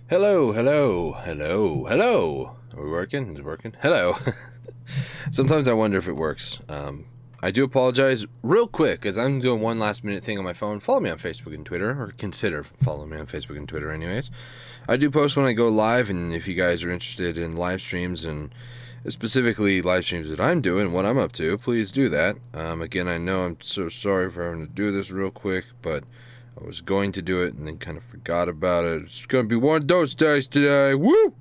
Hello, hello, hello, hello. Are we working? Is it working? Hello. Sometimes I wonder if it works. I do apologize real quick as I'm doing one last minute thing on my phone. Follow me on Facebook and Twitter, or consider following me on Facebook and Twitter anyways. I do post when I go live, and if you guys are interested in live streams and specifically live streams that I'm doing, what I'm up to, please do that. Again, I know I'm so sorry for having to do this real quick, but I was going to do it and then kind of forgot about it. It's going to be one of those days today. Woo!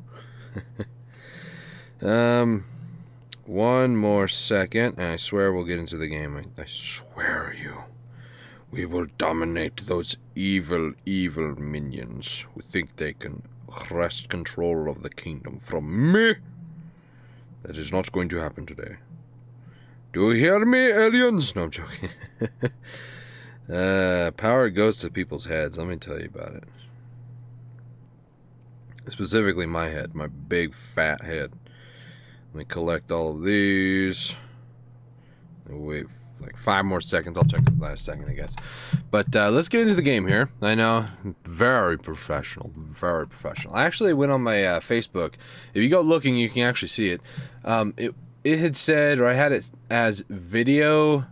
One more second, and I swear we'll get into the game. I swear you. We will dominate those evil, evil minions who think they can wrest control of the kingdom from me. That is not going to happen today. Do you hear me, aliens? No, I'm joking. Power goes to people's heads. Let me tell you about it. Specifically my head, my big fat head. Let me collect all of these. Wait like 5 more seconds. I'll check the last second, I guess. But let's get into the game here. I know, very professional, very professional. I actually went on my Facebook. If you go looking, you can actually see it. It had said, or I had it as video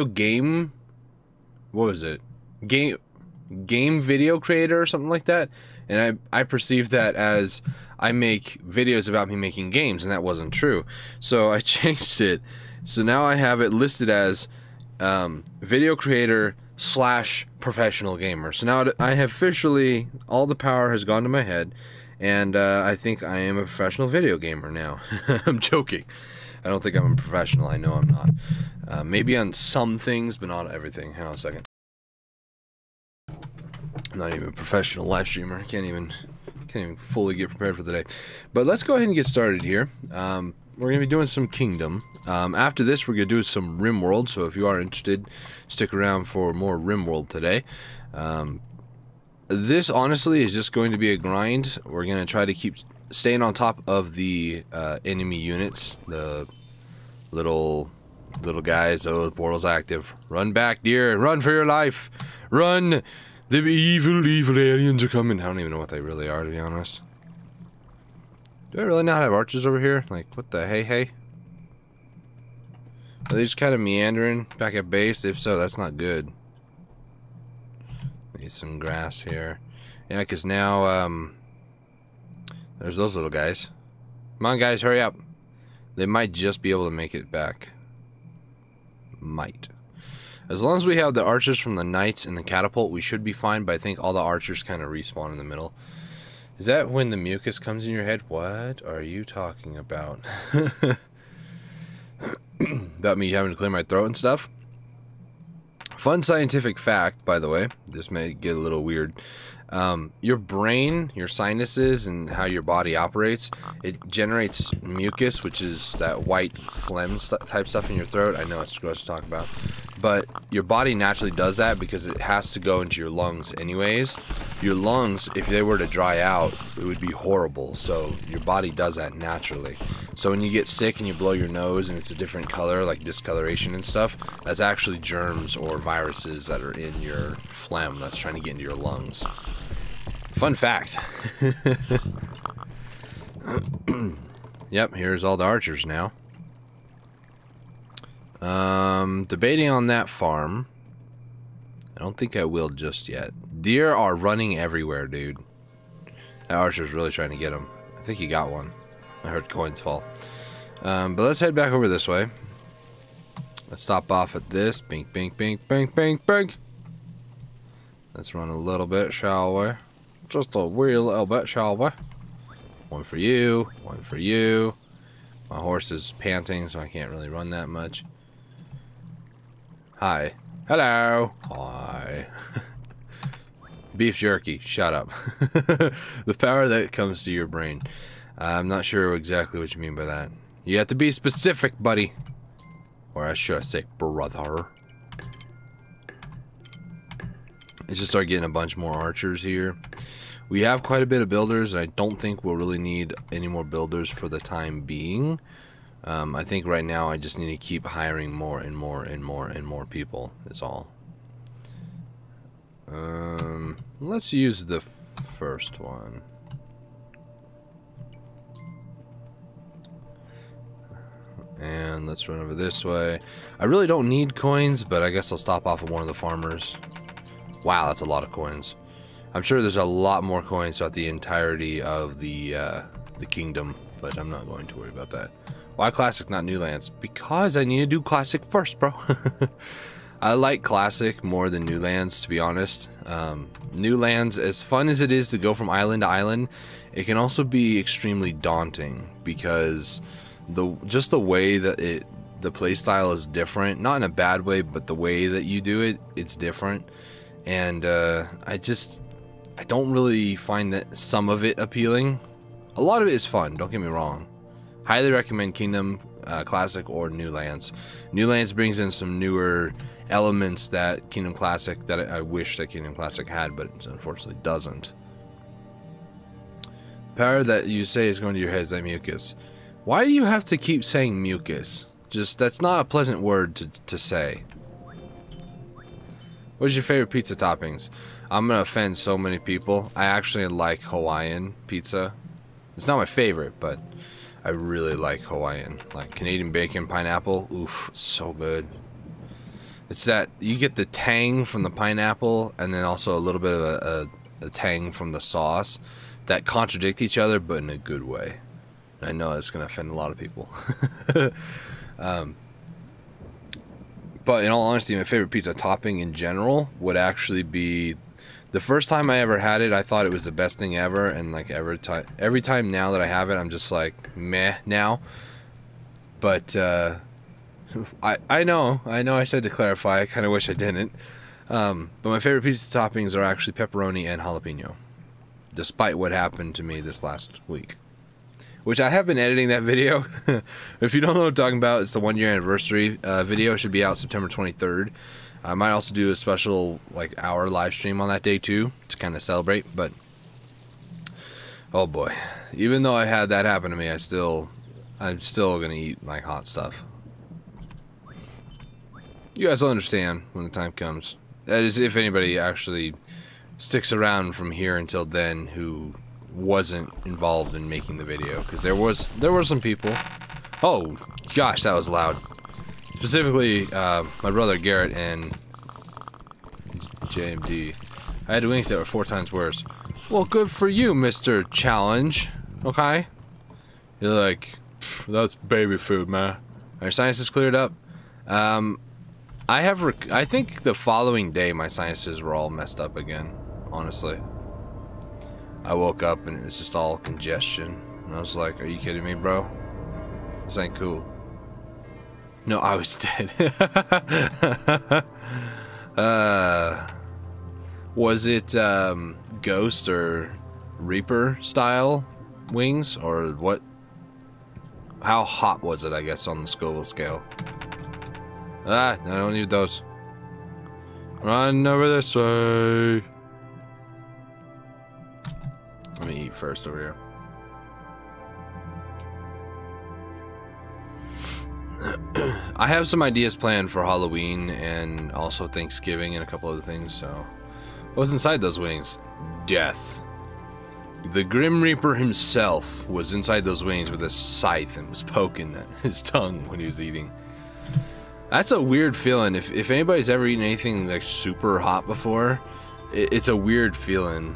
game. What was it? Game video creator or something like that. And I perceived that as I make videos about me making games, and that wasn't true. So I changed it. So now I have it listed as video creator / professional gamer. So now I have officially, all the power has gone to my head, and I think I am a professional video gamer now. I'm joking. I don't think I'm a professional. I know I'm not. Maybe on some things, but not everything. Hang on a second. I'm not even a professional live streamer. Can't even fully get prepared for the day. But let's go ahead and get started here. We're going to be doing some Kingdom. After this, we're going to do some RimWorld, so if you are interested, stick around for more RimWorld today. This, honestly, is just going to be a grind. We're going to try to keep staying on top of the enemy units, the little guys. Oh, the portal's active. Run back, dear. Run for your life. Run. The evil, evil aliens are coming. I don't even know what they really are, to be honest. Do I really not have archers over here? Like, what the hey? Are they just kind of meandering back at base? If so, that's not good. Need some grass here. Yeah, because now, there's those little guys. Come on, guys, hurry up. They might just be able to make it back. Might. As long as we have the archers from the knights and the catapult, we should be fine, but I think all the archers kind of respawn in the middle. Is that when the mucus comes in your head? What are you talking about? About me having to clear my throat and stuff? Fun scientific fact, by the way. This may get a little weird. Your brain, your sinuses, and how your body operates, it generates mucus, which is that white phlegm type stuff in your throat. I know it's gross to talk about. But your body naturally does that because it has to go into your lungs anyways. Your lungs, if they were to dry out, it would be horrible. So your body does that naturally. So when you get sick and you blow your nose and it's a different color, like discoloration and stuff, that's actually germs or viruses that are in your phlegm that's trying to get into your lungs. Fun fact. Yep, here's all the archers now. Debating on that farm. I don't think I will just yet. Deer are running everywhere, dude. That archer's really trying to get him. I think he got one. I heard coins fall. But let's head back over this way. Let's stop off at this. Bink, bink, bink, bink, bink, bink. Let's run a little bit, shall we? Just a wee little bit, shall we? One for you. One for you. My horse is panting, so I can't really run that much. Hi. Hello. Hi. Beef jerky. Shut up. The power that comes to your brain. I'm not sure exactly what you mean by that. You have to be specific, buddy. Or should I say, brother. Let's just start getting a bunch more archers here. We have quite a bit of builders. I don't think we'll really need any more builders for the time being. I think right now I just need to keep hiring more and more and more and more people, is all. Let's use the first one. And let's run over this way. I really don't need coins, but I guess I'll stop off at one of the farmers. Wow, that's a lot of coins. I'm sure there's a lot more coins throughout the entirety of the kingdom, but I'm not going to worry about that. Why Classic, not New Lands? Because I need to do Classic first, bro. I like Classic more than New Lands, to be honest. New Lands, as fun as it is to go from island to island, it can also be extremely daunting because just the way that the playstyle is different. Not in a bad way, but the way that you do it, it's different. And I don't really find that some of it appealing. A lot of it is fun, don't get me wrong. Highly recommend Kingdom Classic or New Lands. New Lands brings in some newer elements that Kingdom Classic, that I wish that Kingdom Classic had, but unfortunately doesn't. Power that you say is going to your head is that mucus. Why do you have to keep saying mucus? Just, that's not a pleasant word to say. What's your favorite pizza toppings? I'm gonna offend so many people. I actually like Hawaiian pizza. It's not my favorite, but I really like Hawaiian. Like Canadian bacon, pineapple. Oof, so good. It's that you get the tang from the pineapple and then also a little bit of a tang from the sauce that contradict each other, but in a good way. I know that's going to offend a lot of people. But in all honesty, my favorite pizza topping in general would actually be... The first time I ever had it, I thought it was the best thing ever, and like every time now that I have it, I'm just like, meh now. But I know I said to clarify, I kind of wish I didn't. But my favorite pizza toppings are actually pepperoni and jalapeno, despite what happened to me this last week. Which I have been editing that video. If you don't know what I'm talking about, it's the 1-year anniversary video. It should be out September 23rd. I might also do a special like hour live stream on that day too to kind of celebrate. But oh boy, even though I had that happen to me, I'm still gonna eat like hot stuff. You guys will understand when the time comes. That is, if anybody actually sticks around from here until then who wasn't involved in making the video, because there were some people. Oh gosh, that was loud. Specifically, my brother Garrett and JMD. I had wings that were 4 times worse. Well, good for you, Mr. Challenge. Okay? You're like, that's baby food, man. Our sinuses cleared up. I think the following day my sinuses were all messed up again, honestly. I woke up and it was just all congestion. And I was like, are you kidding me, bro? This ain't cool. No, I was dead. Was it Ghost or Reaper style wings, or what? How hot was it, I guess, on the Scoville scale? Ah, I don't need those. Run over this way. Let me eat first over here. I have some ideas planned for Halloween and also Thanksgiving and a couple other things, so... What's inside those wings? Death. The Grim Reaper himself was inside those wings with a scythe and was poking at his tongue when he was eating. That's a weird feeling. If anybody's ever eaten anything like super hot before, it's a weird feeling.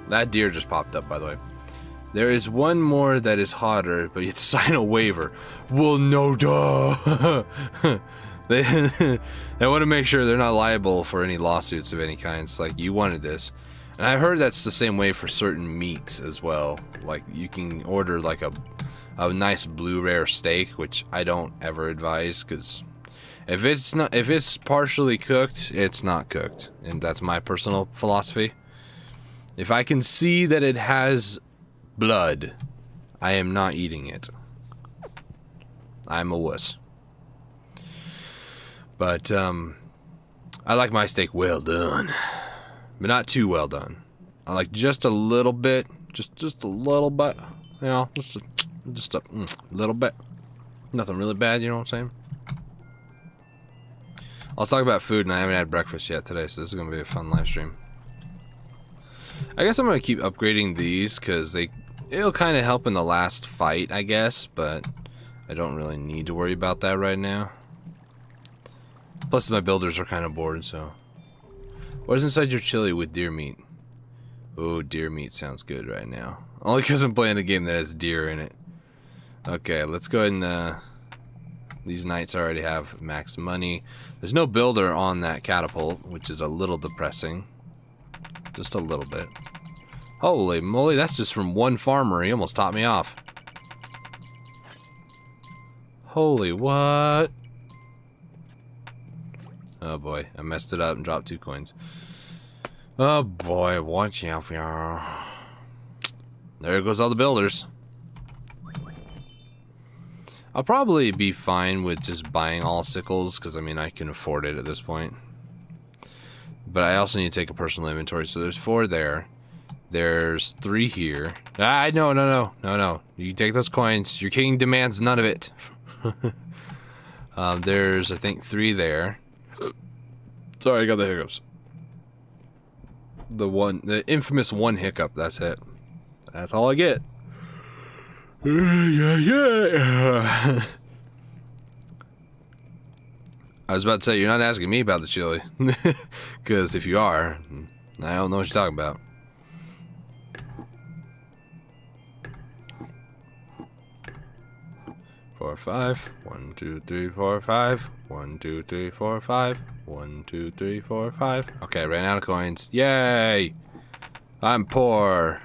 That deer just popped up, by the way. There is one more that is hotter, but you have to sign a waiver. Well, no, duh. They want to make sure they're not liable for any lawsuits of any kind. It's like, you wanted this. And I heard that's the same way for certain meats as well. Like, you can order like a nice blue rare steak, which I don't ever advise, because if it's partially cooked, it's not cooked. And that's my personal philosophy. If I can see that it has blood, I am not eating it. I'm a wuss. But I like my steak well done, but not too well done. I like just a little bit, just a little bit, you know, just a little bit. Nothing really bad, you know what I'm saying? Let's talk about food, and I haven't had breakfast yet today, so this is gonna be a fun live stream. I guess I'm gonna keep upgrading these because it'll kind of help in the last fight, I guess, but I don't really need to worry about that right now. Plus my builders are kind of bored, so. What's inside your chili with deer meat? Oh, deer meat sounds good right now. Only because I'm playing a game that has deer in it. Okay, let's go ahead and these knights already have max money. There's no builder on that catapult, which is a little depressing. Just a little bit. Holy moly, that's just from one farmer. He almost topped me off. Holy what? Oh boy, I messed it up and dropped 2 coins. Oh boy, watch out for you. There goes all the builders. I'll probably be fine with just buying all sickles, because I mean I can afford it at this point. But I also need to take a personal inventory, so there's 4 there. There's 3 here. Ah, no. You take those coins. Your king demands none of it. There's, I think, 3 there. Sorry, I got the hiccups. The infamous 1 hiccup, that's it. That's all I get. I was about to say, you're not asking me about the chili. Because if you are, I don't know what you're talking about. Four, 5. 1, 2, 3, 4, 5. 1, 2, 3, 4, 5. 1, 2, 3, 4, 5. Okay, ran out of coins. Yay! I'm poor.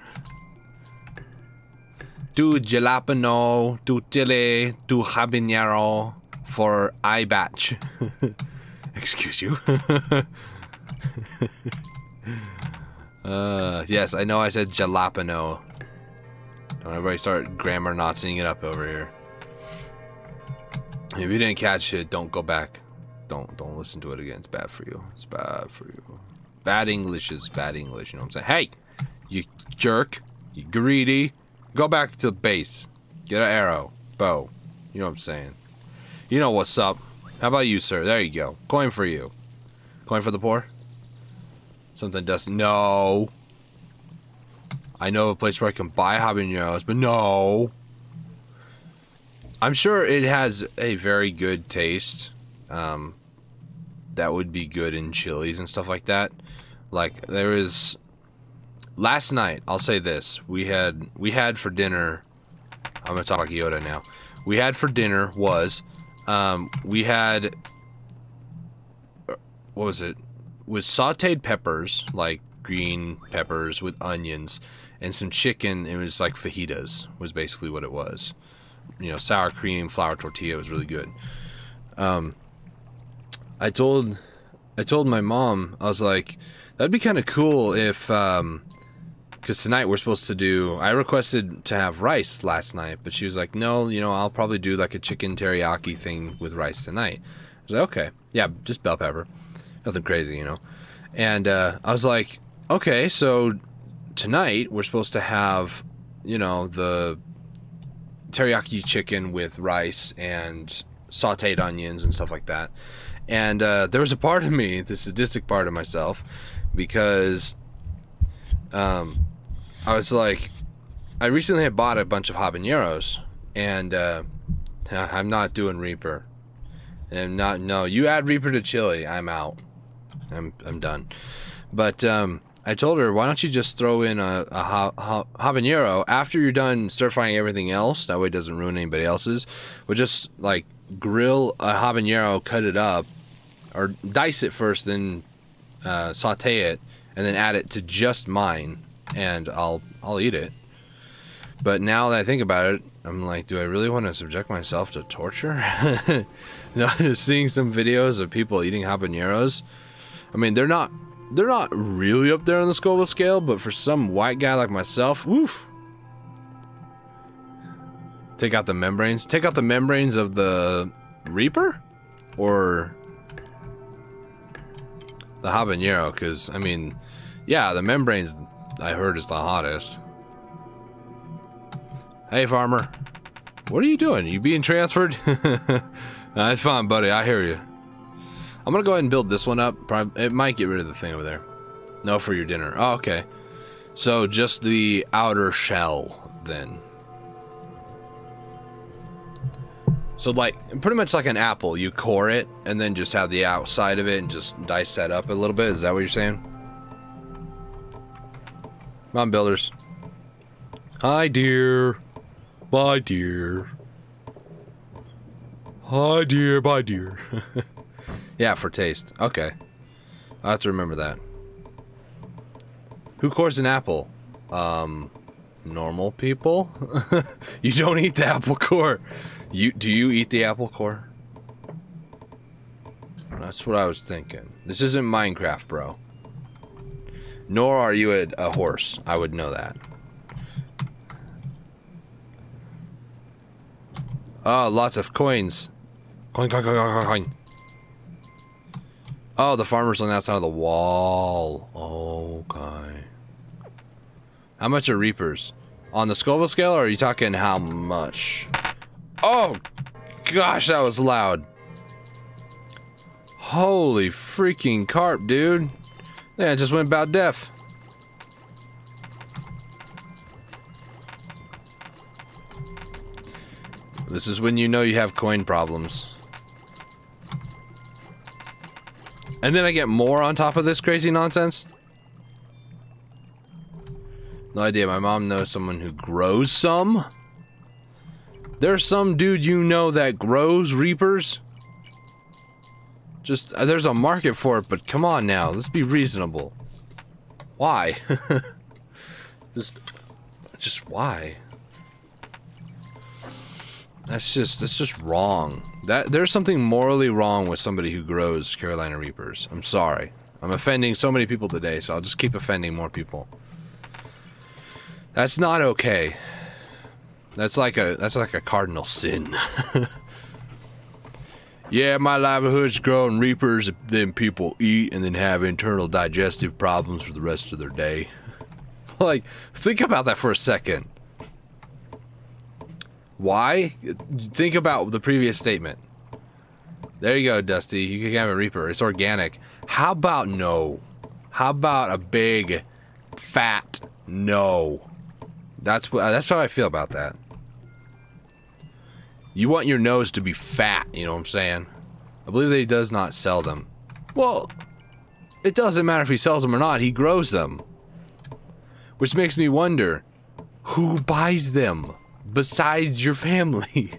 Do jalapeno, do chile, do habanero for I batch. Excuse you. Yes, I know I said jalapeno. Don't everybody start grammar Naziing it up over here. If you didn't catch it, don't go back. Don't listen to it again. It's bad for you. It's bad for you. Bad English is bad English, you know what I'm saying? Hey! You jerk. You greedy. Go back to the base. Get an arrow. Bow. You know what I'm saying? You know what's up. How about you, sir? There you go. Coin for you. Coin for the poor? Something doesn't. No. I know a place where I can buy habaneros, but no. I'm sure it has a very good taste. That would be good in chilies and stuff like that. Like, there is... Last night, I'll say this. We had for dinner... I'm gonna talk like Yoda now. We had for dinner was... we had... What was it? With sauteed peppers, like green peppers with onions, and some chicken. It was like fajitas, was basically what it was. You know, sour cream, flour tortilla. Was really good. I told my mom, I was like, that'd be kind of cool if, because tonight we're supposed to do, I requested to have rice last night, but she was like, no, you know, I'll probably do like a chicken teriyaki thing with rice tonight. I was like, okay, yeah, just bell pepper. Nothing crazy, you know. And I was like, okay, so tonight we're supposed to have, you know, the teriyaki chicken with rice and sauteed onions and stuff like that. And there was a part of me, the sadistic part of myself, because I was like, I recently had bought a bunch of habaneros, and I'm not doing Reaper. And no, you add Reaper to chili, I'm out. I'm done. But I told her, why don't you just throw in a habanero after you're done stir frying everything else? That way it doesn't ruin anybody else's. But just like grill a habanero, cut it up, or dice it first, then saute it, and then add it to just mine, and I'll eat it. But now that I think about it, I'm like, do I really want to subject myself to torture? You know, seeing some videos of people eating habaneros. I mean, they're not really up there on the Scoville scale, but for some white guy like myself, woof. Take out the membranes. Take out the membranes of the Reaper? Or the habanero, because, I mean, yeah, the membranes, I heard, is the hottest. Hey, farmer. What are you doing? You being transferred? That's fine, buddy. I hear you. I'm gonna go ahead and build this one up. It might get rid of the thing over there. No, for your dinner. Oh, okay. So just the outer shell, then. So like, pretty much like an apple, you core it, and then just have the outside of it and just dice that up a little bit. Is that what you're saying? Come on, builders. Hi, dear. Bye, dear. Hi, dear. Bye, dear. Yeah, for taste. Okay. I'll have to remember that. Who cores an apple? Normal people? You don't eat the apple core. Do you eat the apple core? That's what I was thinking. This isn't Minecraft, bro. Nor are you a horse. I would know that. Oh, lots of coins. Coin, coin, coin, coin, coin. Oh, the farmer's on the outside of the wall. Okay. How much are reapers? On the Scoville scale, or are you talking how much? Oh, gosh, that was loud. Holy freaking carp, dude. Yeah, it just went about deaf. This is when you know you have coin problems. And then I get more on top of this crazy nonsense? No idea. My mom knows someone who grows some. There's some dude you know that grows reapers. Just, there's a market for it, but come on now. Let's be reasonable. Why? just why? That's just wrong. There's something morally wrong with somebody who grows Carolina Reapers. I'm sorry. I'm offending so many people today, so I'll just keep offending more people. That's not okay. That's like a cardinal sin. Yeah, my livelihood's growing reapers, then people eat and then have internal digestive problems for the rest of their day. Like, think about that for a second. Why? Think about the previous statement. There you go, Dusty. You can have a reaper. It's organic. How about no? How about a big, fat no? That's how I feel about that. You want your nose to be fat, you know what I'm saying? I believe that he does not sell them. Well, it doesn't matter if he sells them or not. He grows them. Which makes me wonder, who buys them besides your family?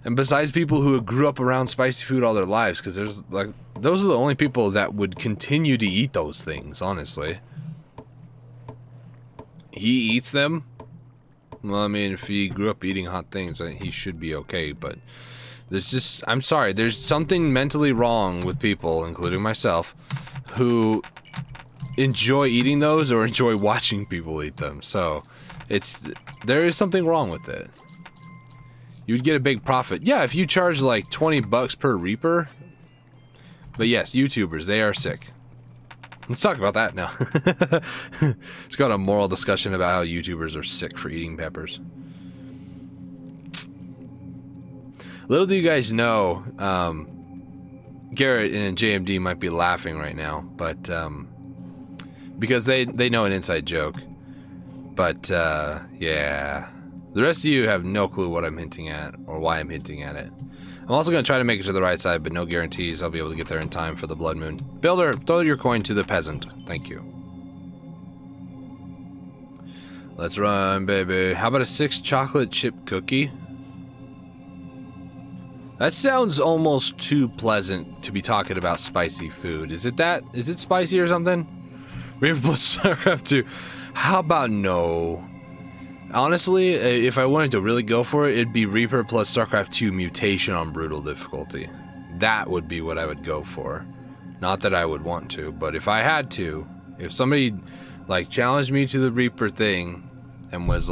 And besides people who grew up around spicy food all their lives, because there's like, those are the only people that would continue to eat those things, honestly. He eats them? Well, I mean, if he grew up eating hot things, he should be okay, but there's just, I'm sorry, there's something mentally wrong with people, including myself, who enjoy eating those or enjoy watching people eat them. So, there is something wrong with it. You'd get a big profit. Yeah, if you charge like 20 bucks per Reaper. But yes, YouTubers, they are sick. Let's talk about that now. It's got a moral discussion about how YouTubers are sick for eating peppers. Little do you guys know, Garrett and JMD might be laughing right now, but because they know an inside joke. But yeah, the rest of you have no clue what I'm hinting at or why I'm hinting at it. I'm also going to try to make it to the right side, but no guarantees I'll be able to get there in time for the blood moon. Builder, throw your coin to the peasant. Thank you. Let's run, baby. How about a 6 chocolate chip cookie? That sounds almost too pleasant to be talking about spicy food. Is it that? Is it spicy or something? Reaper plus StarCraft 2. How about no? Honestly, if I wanted to really go for it, it'd be Reaper plus StarCraft 2 mutation on brutal difficulty. That would be what I would go for. Not that I would want to, but if I had to, if somebody like challenged me to the Reaper thing and was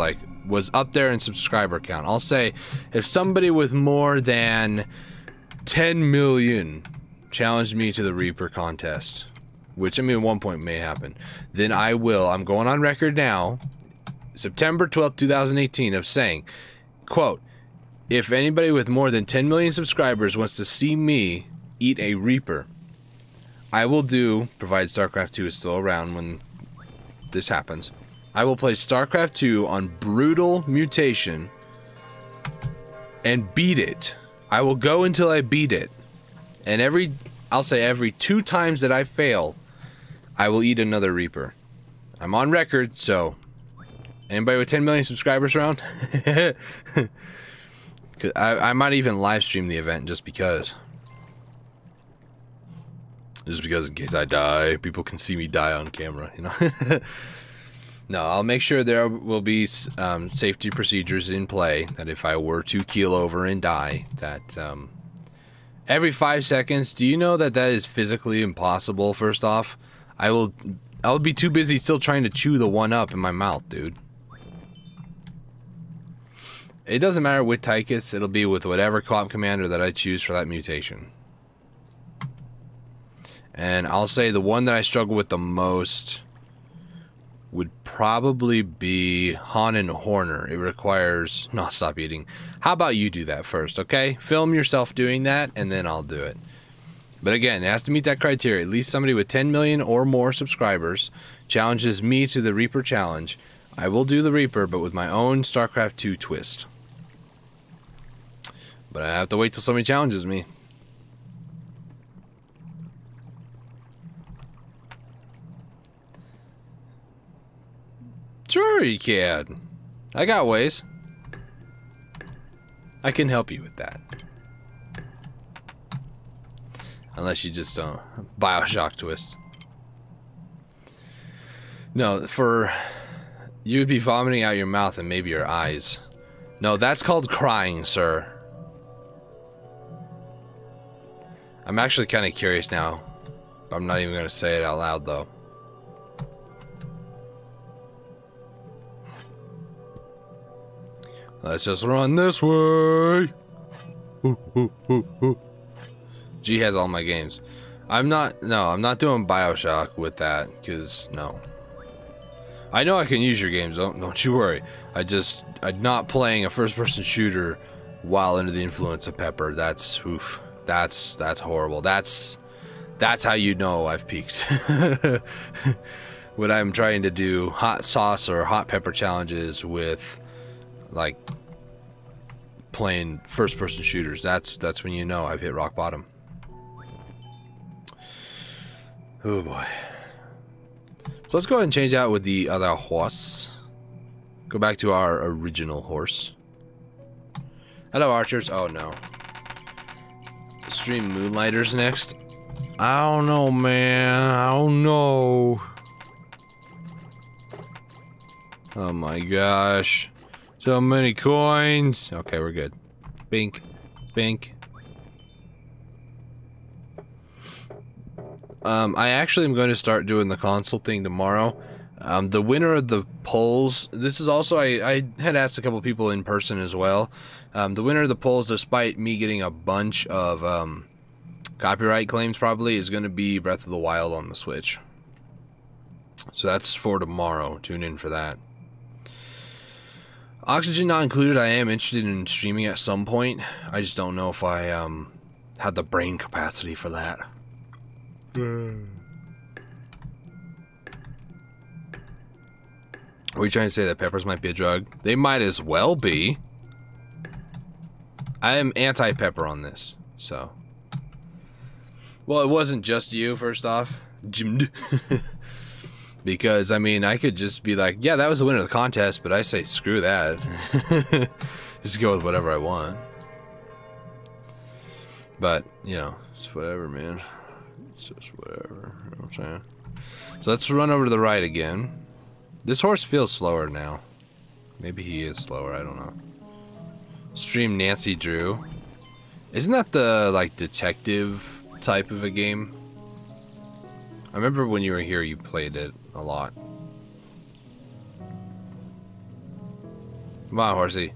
up there in subscriber count, I'll say if somebody with more than 10 million challenged me to the Reaper contest, which I mean at one point may happen, then I'm going on record now, September 12th, 2018, of saying, quote, if anybody with more than 10 million subscribers wants to see me eat a Reaper, I will do, provided StarCraft 2 is still around when this happens, I will play StarCraft 2 on brutal mutation and beat it. I will go until I beat it. And I'll say every 2 times that I fail, I will eat another Reaper. I'm on record, so anybody with 10 million subscribers around? I might even live stream the event just because. Just because in case I die, people can see me die on camera, you know? No, I'll make sure there will be safety procedures in play that if I were to keel over and die, that every 5 seconds, do you know that that is physically impossible, first off? I'll be too busy still trying to chew the one up in my mouth, dude. It doesn't matter with Tychus, it'll be with whatever co-op commander that I choose for that mutation. And I'll say the one that I struggle with the most would probably be Han and Horner. It requires... No, stop eating. How about you do that first, okay? Film yourself doing that, and then I'll do it. But again, it has to meet that criteria. At least somebody with 10 million or more subscribers challenges me to the Reaper challenge. I will do the Reaper, but with my own StarCraft 2 twist. But I have to wait till somebody challenges me. Sure you can. I got ways. I can help you with that. Unless you just don't. Bioshock twist. No, you would be vomiting out your mouth and maybe your eyes. No, that's called crying, sir. I'm actually kind of curious now. I'm not even going to say it out loud, though. Let's just run this way. G has all my games. I'm not doing Bioshock with that, because, no. I know I can use your games, don't you worry. I'm not playing a first-person shooter while under the influence of pepper. That's, oof. That's horrible. That's how you know I've peaked. When I'm trying to do hot sauce or hot pepper challenges with, like, playing first-person shooters, that's when you know I've hit rock bottom. Oh boy. So let's go ahead and change out with the other horse. Go back to our original horse. Hello, archers. Oh no. Stream Moonlighters next. I don't know, man. I don't know. Oh my gosh. So many coins. Okay, we're good. Bink. Bink. I actually am going to start doing the console thing tomorrow. The winner of the polls, this is also, I had asked a couple people in person as well. The winner of the polls, despite me getting a bunch of copyright claims probably, is going to be Breath of the Wild on the Switch. So that's for tomorrow. Tune in for that. Oxygen not included. I am interested in streaming at some point. I just don't know if I have the brain capacity for that. Are we trying to say that peppers might be a drug? They might as well be. I am anti-pepper on this, so. Well, it wasn't just you, first off. Because, I mean, I could just be like, yeah, that was the winner of the contest, but I say, screw that. Just go with whatever I want. But, you know, it's whatever, man. It's just whatever. You know what I'm saying? So let's run over to the right again. This horse feels slower now. Maybe he is slower, I don't know. Stream Nancy Drew. Isn't that the, like, detective type of a game? I remember when you were here, you played it a lot. Come on, horsey.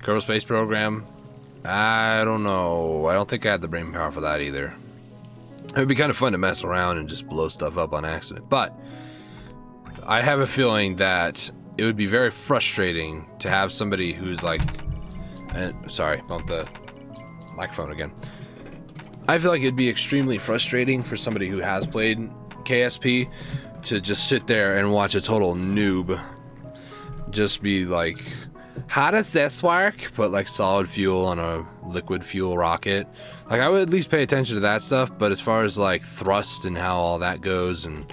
Kerbal Space Program. I don't know. I don't think I had the brain power for that either. It would be kind of fun to mess around and just blow stuff up on accident. But I have a feeling that it would be very frustrating to have somebody who's like... sorry, bump the microphone again. I feel like it'd be extremely frustrating for somebody who has played KSP to just sit there and watch a total noob just be like, how does this work? Put like solid fuel on a liquid fuel rocket. Like, I would at least pay attention to that stuff, but as far as like thrust and how all that goes, and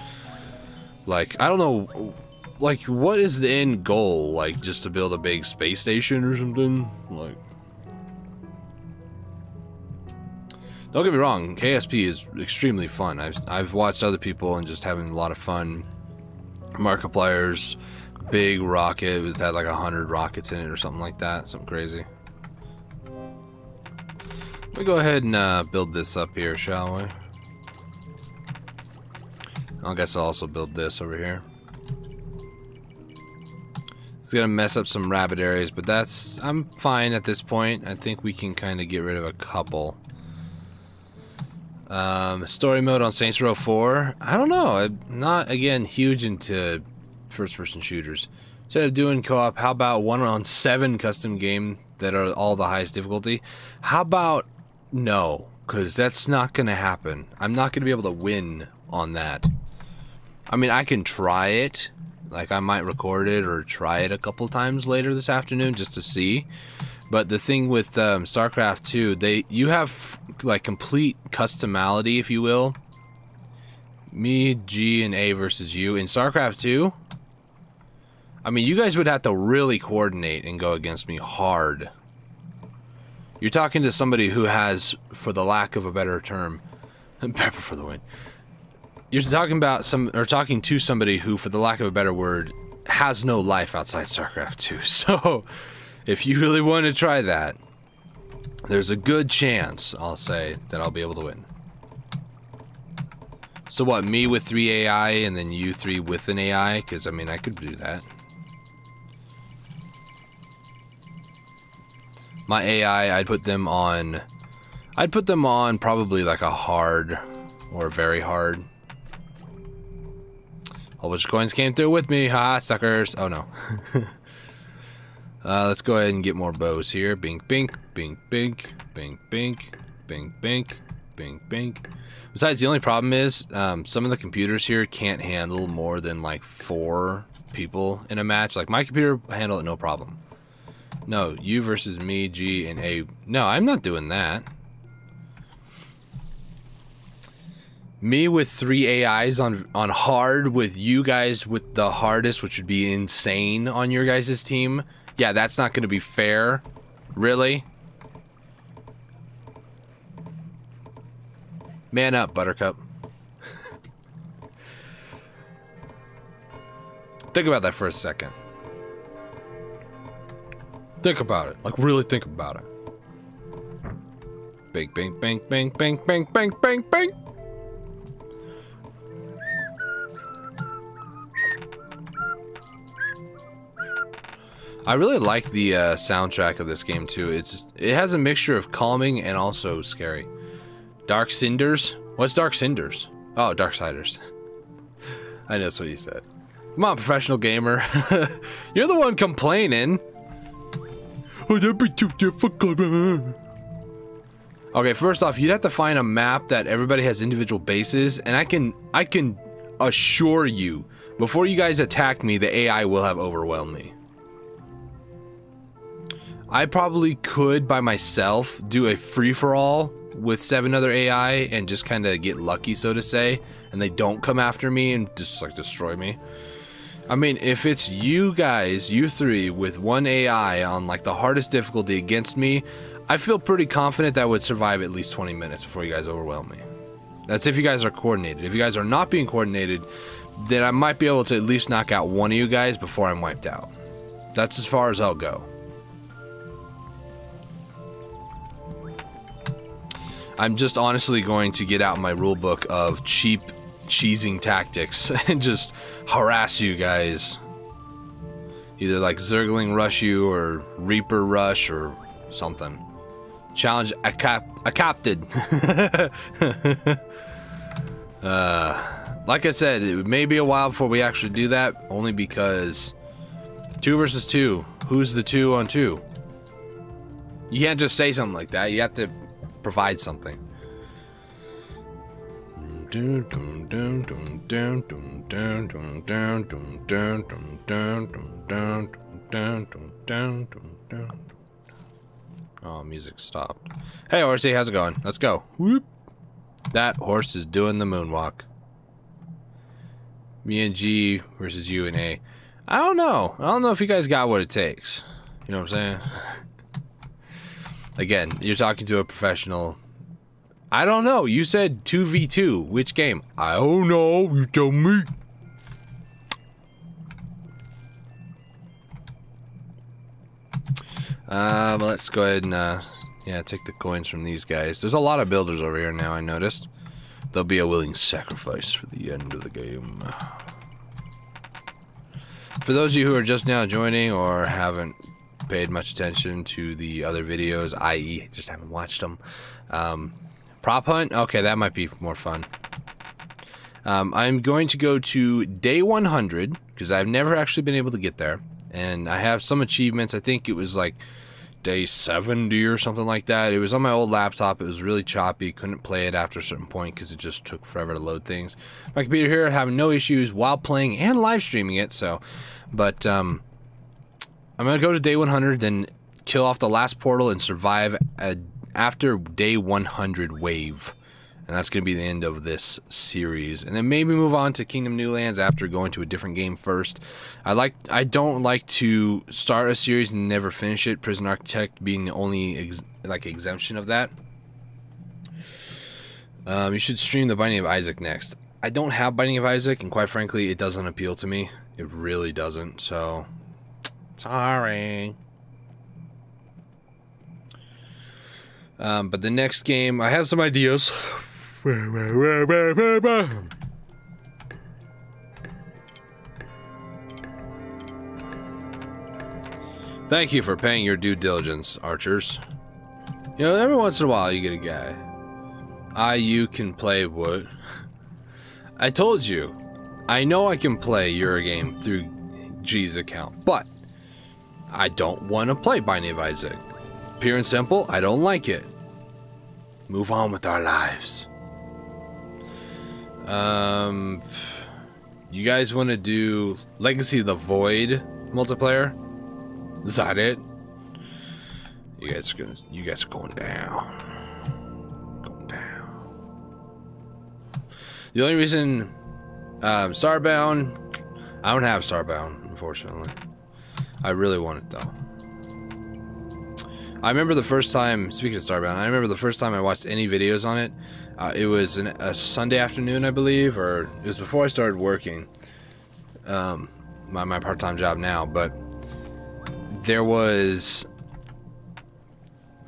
like, I don't know, like, what is the end goal? Like, just to build a big space station or something? Like, don't get me wrong, KSP is extremely fun. I've watched other people and just having a lot of fun. Markiplier's big rocket, it had like 100 rockets in it or something like that, something crazy. Let me go ahead and build this up here, shall we? I guess I'll also build this over here. It's gonna mess up some rabbit areas, but that's, I'm fine at this point. I think we can kind of get rid of a couple. Story mode on Saints Row 4. I don't know. I'm not, again, huge into first-person shooters. Instead of doing co-op, how about 1-on-7 custom game that are all the highest difficulty? How about no? Because that's not going to happen. I'm not going to be able to win on that. I mean, I can try it. Like, I might record it or try it a couple times later this afternoon just to see. But the thing with StarCraft 2, you have like complete customality, if you will. Me, G, and A versus you. In StarCraft 2, I mean, you guys would have to really coordinate and go against me hard. You're talking to somebody who has, for the lack of a better term, pepper for the win. You're talking to somebody who, for the lack of a better word, has no life outside StarCraft 2. So, if you really want to try that, there's a good chance, I'll say, that I'll be able to win. So what, me with 3 AI and then you 3 with an AI? Because, I mean, I could do that. My AI, I'd put them on probably like a hard or very hard. Whole bunch of coins came through with me, ha, suckers. Oh no. Let's go ahead and get more bows here. Bink, bink, bink, bink, bink, bink, bink, bink, bink, bink. Besides, the only problem is some of the computers here can't handle more than like 4 people in a match. Like, my computer handle it no problem. No, you versus me, G, and A. No, I'm not doing that. Me with 3 AIs on hard with you guys with the hardest, which would be insane on your guys' team. Yeah, that's not going to be fair. Really? Man up, Buttercup. Think about that for a second. Think about it. Like, really think about it. Bang, bang, bang, bang, bang, bang, bang, bang, bang. I really like the soundtrack of this game too. It has a mixture of calming and also scary. Dark Cinders? What's Dark Cinders? Oh, Darksiders. I know that's what you said. Come on, professional gamer. You're the one complaining. Oh, that'd be too difficult. Okay, first off, you'd have to find a map that everybody has individual bases, and I can assure you, before you guys attack me, the AI will have overwhelmed me. I probably could, by myself, do a free-for-all with 7 other AI and just kind of get lucky, so to say, and they don't come after me and just, like, destroy me. I mean, if it's you guys, you 3, with 1 AI on, like, the hardest difficulty against me, I feel pretty confident that would survive at least 20 minutes before you guys overwhelm me. That's if you guys are coordinated. If you guys are not being coordinated, then I might be able to at least knock out 1 of you guys before I'm wiped out. That's as far as I'll go. I'm just honestly going to get out my rule book of cheap cheesing tactics and just harass you guys. Either like Zergling rush you or Reaper rush or something. Challenge accepted. Like I said, it may be a while before we actually do that, only because 2 versus 2. Who's the 2 on 2? You can't just say something like that. You have to provide something. Oh, music stopped. Hey, horsey, how's it going? Let's go. Whoop. That horse is doing the moonwalk. Me and G versus you and A. I don't know. I don't know if you guys got what it takes. You know what I'm saying? Again, you're talking to a professional. I don't know. You said 2v2. Which game? I don't know. You tell me. Let's go ahead and, yeah, take the coins from these guys. There's a lot of builders over here now, I noticed. There'll be a willing sacrifice for the end of the game. For those of you who are just now joining or haven't paid much attention to the other videos, i.e. just haven't watched them, prop hunt? Okay, that might be more fun. I'm going to go to day 100, because I've never actually been able to get there. And I have some achievements. I think it was like day 70 or something like that. It was on my old laptop. It was really choppy. Couldn't play it after a certain point because it just took forever to load things. My computer here having no issues while playing and live streaming it. So, but I'm gonna go to day 100, then kill off the last portal and survive after day 100 wave. And that's going to be the end of this series. And then maybe move on to Kingdom Newlands after going to a different game first. I don't like to start a series and never finish it. Prison Architect being the only exemption of that. You should stream the Binding of Isaac next. I don't have Binding of Isaac, and quite frankly, it doesn't appeal to me. It really doesn't. So, sorry. But the next game, I have some ideas. Thank you for paying your due diligence, archers. You know, every once in a while you get a guy. You can play what? I told you. I know I can play Eurogame through G's account, but I don't want to play Binding of Isaac. Pure and simple, I don't like it. Move on with our lives. You guys want to do Legacy of the Void multiplayer? Is that it? You guys are going down. Going down. The only reason Starbound, I don't have Starbound, unfortunately. I really want it though. I remember the first time, speaking of Starbound, I remember the first time I watched any videos on it. It was a Sunday afternoon, I believe, or it was before I started working. My part-time job now, but there was...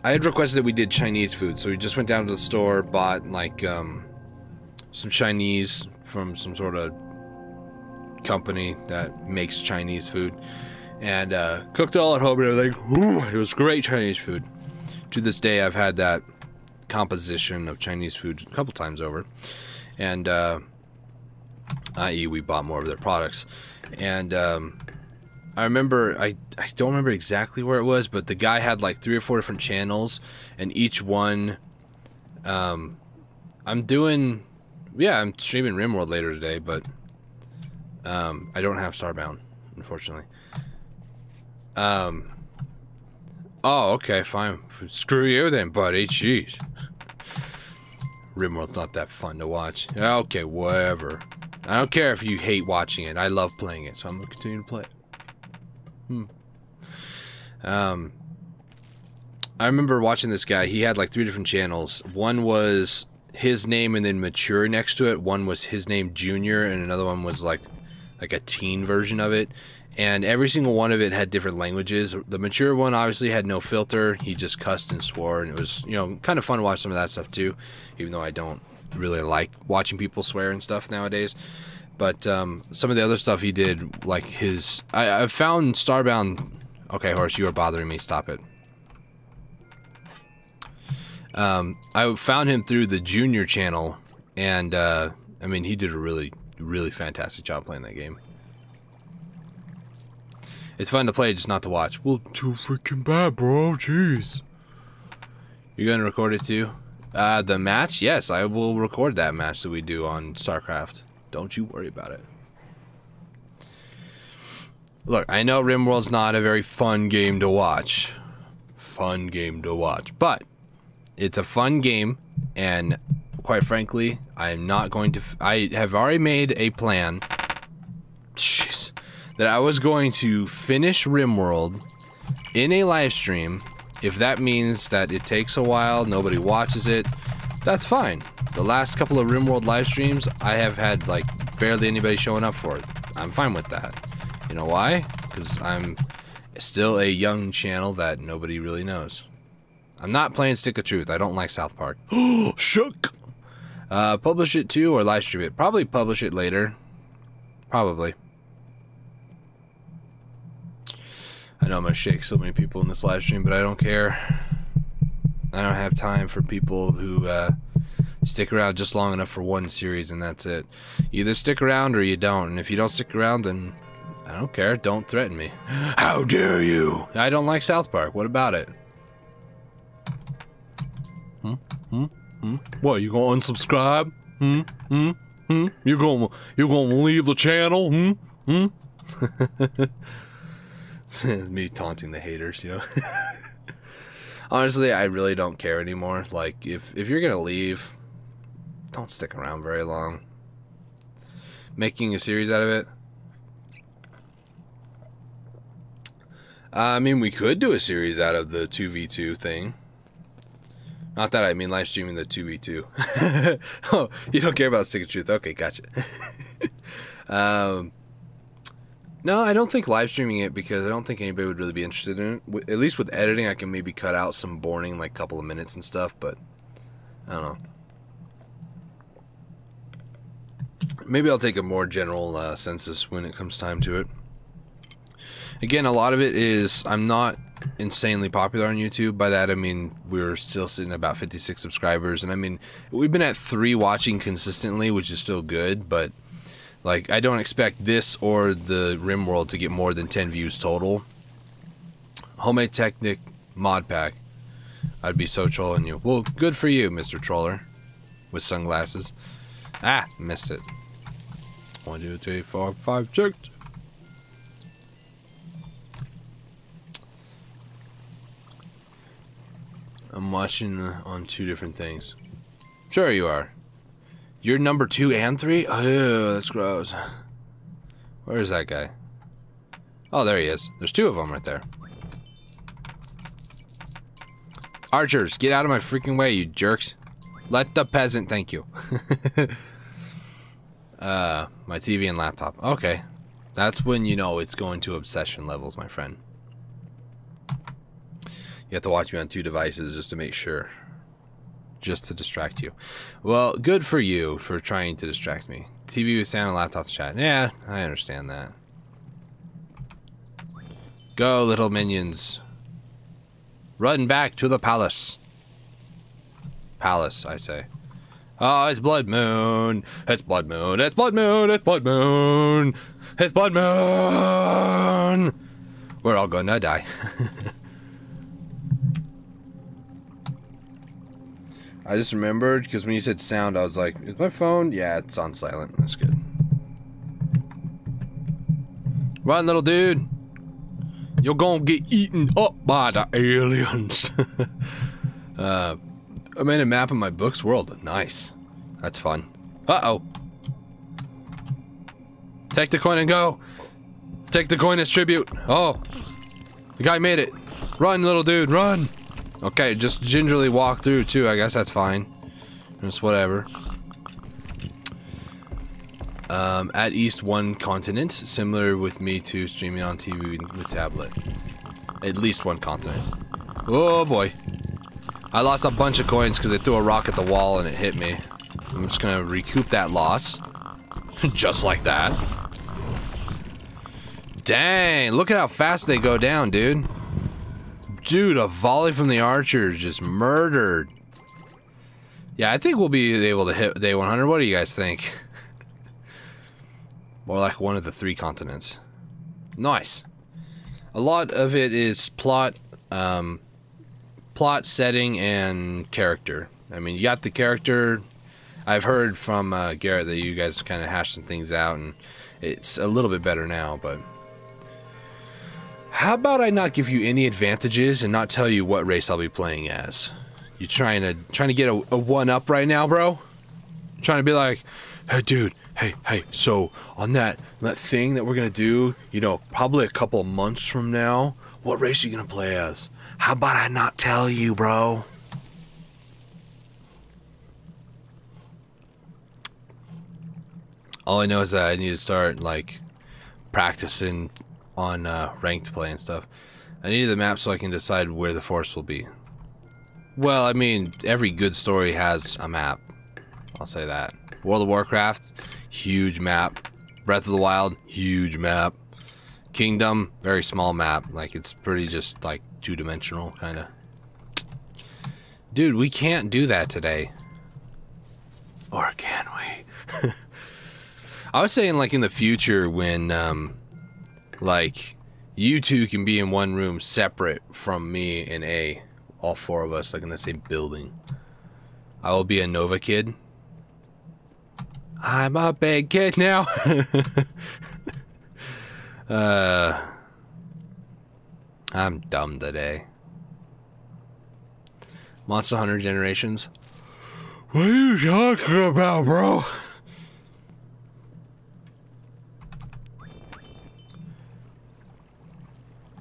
I had requested that we did Chinese food, so we just went down to the store, bought, like, some Chinese from some sort of company that makes Chinese food. And cooked it all at home and everything. Ooh, it was great Chinese food. To this day, I've had that composition of Chinese food a couple times over. And, i.e. we bought more of their products. And I remember, I don't remember exactly where it was, but the guy had like 3 or 4 different channels. And each one, I'm streaming RimWorld later today, but I don't have Starbound, unfortunately. Oh, okay, fine. Screw you then, buddy. Jeez. RimWorld's not that fun to watch. Okay, whatever. I don't care if you hate watching it. I love playing it, so I'm gonna continue to play it. I remember watching this guy. He had like 3 different channels. One was his name and then mature next to it. One was his name Junior, and another one was like a teen version of it. And every single one of it had different languages. The mature one obviously had no filter. He just cussed and swore, and it was, you know, kind of fun to watch some of that stuff too, even though I don't really like watching people swear and stuff nowadays. But some of the other stuff he did, like his... I found Starbound... Okay, horse, you are bothering me. Stop it. I found him through the Junior channel, and I mean, he did a really, really fantastic job playing that game. It's fun to play, just not to watch. Well, too freaking bad, bro. Jeez. You gonna record it too? The match? Yes, I will record that match that we do on StarCraft. Don't you worry about it. Look, I know RimWorld's not a very fun game to watch. But it's a fun game, and quite frankly, I am not going to... I have already made a plan... Jeez. That I was going to finish RimWorld in a live stream. If that means that it takes a while, nobody watches it, that's fine. The last couple of RimWorld live streams, I have had, like, barely anybody showing up for it. I'm fine with that. You know why? Because I'm still a young channel that nobody really knows. I'm not playing Stick of Truth. I don't like South Park. Oh, shook! Publish it too, or live stream it? Probably publish it later. Probably. I know I'm gonna shake so many people in this live stream, but I don't care. I don't have time for people who stick around just long enough for one series and that's it. You either stick around or you don't, and if you don't stick around, then I don't care. Don't threaten me. How dare you? I don't like South Park. What about it? What, you gonna unsubscribe? You gonna leave the channel? Me taunting the haters, you know. Honestly, I really don't care anymore. Like, if you're gonna leave, don't stick around very long. Making a series out of it. I mean, we could do a series out of the 2v2 thing. Not that I mean live streaming the 2v2. Oh, you don't care about Stick of Truth. Okay, gotcha. No, I don't think live streaming it because I don't think anybody would really be interested in it. At least with editing, I can maybe cut out some boring, like, couple of minutes and stuff, but I don't know. Maybe I'll take a more general census when it comes time to it. Again, a lot of it is I'm not insanely popular on YouTube. By that, I mean we're still sitting at about 56 subscribers, and I mean we've been at 3 watching consistently, which is still good, but like I don't expect this or the RimWorld to get more than 10 views total. Homemade Technic mod pack. I'd be so trolling you. Well, good for you, Mr. Troller, with sunglasses. Ah, missed it. 1, 2, 3, 4, 5, 6. I'm watching on 2 different things. Sure you are. You're number 2 and 3? Oh, that's gross. Where is that guy? Oh, there he is. There's 2 of them right there. Archers, get out of my freaking way, you jerks. Let the peasant thank you. My TV and laptop. Okay. That's when you know it's going to obsession levels, my friend. You have to watch me on 2 devices just to make sure. Just to distract you. Well, good for you for trying to distract me. TV with sound and laptop to chat. Yeah, I understand that. Go, little minions. Run back to the palace. Palace, I say. Oh, it's Blood Moon. It's Blood Moon. It's Blood Moon. It's Blood Moon. It's Blood Moon. We're all gonna die. I just remembered, because when you said sound, I was like, is my phone? Yeah, it's on silent. That's good. Run, little dude. You're gonna get eaten up by the aliens. I made a map of my book's world. Nice. That's fun. Uh-oh. Take the coin and go. Take the coin as tribute. Oh. The guy made it. Run, little dude, run. Okay, just gingerly walk through too. I guess that's fine. Just whatever. At East 1 continent, similar with me to streaming on TV with tablet. At least 1 continent. Oh boy. I lost a bunch of coins because they threw a rock at the wall and it hit me. I'm just gonna recoup that loss. Just like that. Dang, look at how fast they go down, dude. Dude, a volley from the archers just murdered. Yeah, I think we'll be able to hit day 100. What do you guys think? More like one of the 3 continents. Nice. A lot of it is plot, plot setting and character. I mean, you got the character. I've heard from Garrett that you guys kind of hashed some things out, and it's a little bit better now, but how about I not give you any advantages and not tell you what race I'll be playing as? You trying to get a one-up right now, bro? Trying to be like, hey, dude, hey, so on that thing that we're gonna do, you know, probably a couple of months from now, what race are you gonna play as? How about I not tell you, bro? All I know is that I need to start, like, practicing on ranked play and stuff. I need the map so I can decide where the force will be. Well, I mean, every good story has a map. I'll say that. World of Warcraft, huge map. Breath of the Wild, huge map. Kingdom, very small map. Like, it's pretty just, like, two-dimensional, kind of. Dude, we can't do that today. Or can we? I was saying, like, in the future when, like, you two can be in one room separate from me and A. All four of us, like, in the same building. I will be a Nova kid. I'm a big kid now. I'm dumb today. Monster Hunter Generations. What are you talking about, bro?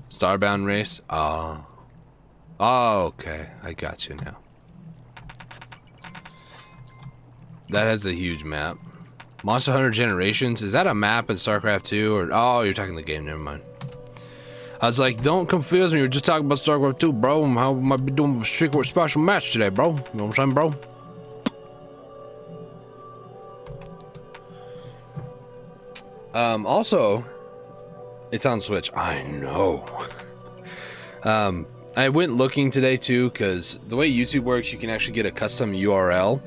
Starbound race? Oh, okay. I got you now. That has a huge map. Monster Hunter Generations? Is that a map in StarCraft 2? Or oh, you're talking the game. Never mind. I was like, don't confuse me. You're just talking about StarCraft 2, bro. How am I be doing a secret special match today, bro? You know what I'm saying, bro? Also, it's on Switch. I know. I went looking today too, because the way YouTube works, you can actually get a custom URL.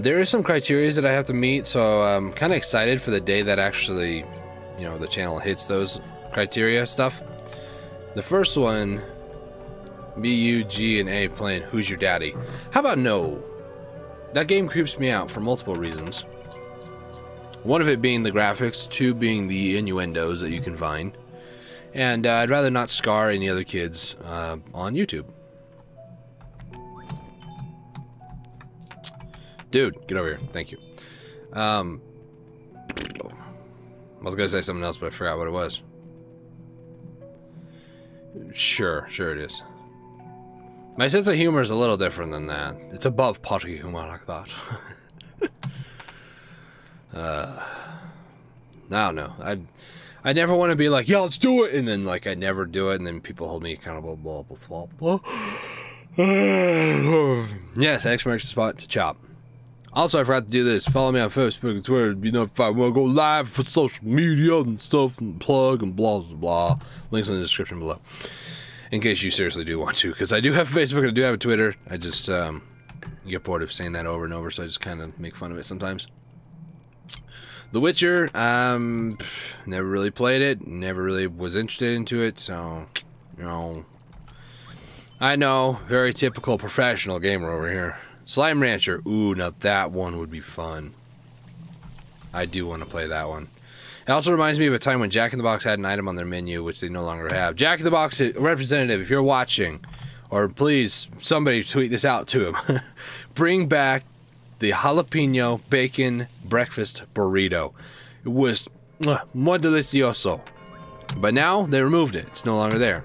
There is some criteria that I have to meet, so I'm kind of excited for the day that actually, you know, the channel hits those criteria stuff. The first one, B, U, G, and A playing Who's Your Daddy? How about no? That game creeps me out for multiple reasons. One of it being the graphics, two being the innuendos that you can find. And I'd rather not scar any other kids on YouTube. Dude, get over here. Thank you. I was gonna say something else, but I forgot what it was. Sure it is. My sense of humor is a little different than that. It's above potty humor like that. I don't know. I never want to be like, yeah, let's do it, and then like I never do it, and then people hold me accountable. Blah blah blah. Yes, X marks the spot to chop. Also, I forgot to do this. Follow me on Facebook and Twitter to be notified when I go live for social media and stuff, and plug and blah blah blah. Links in the description below. In case you seriously do want to, because I do have Facebook and I do have a Twitter. I just get bored of saying that over and over, so I just kind of make fun of it sometimes. The Witcher, never really played it, never really was interested into it, so, you know. I know, very typical professional gamer over here. Slime Rancher, ooh, now that one would be fun. I do want to play that one. It also reminds me of a time when Jack in the Box had an item on their menu, which they no longer have. Jack in the Box representative, if you're watching, or please, somebody tweet this out to him. Bring back the jalapeno bacon breakfast burrito. It was muy delicioso. But now they removed it. It's no longer there.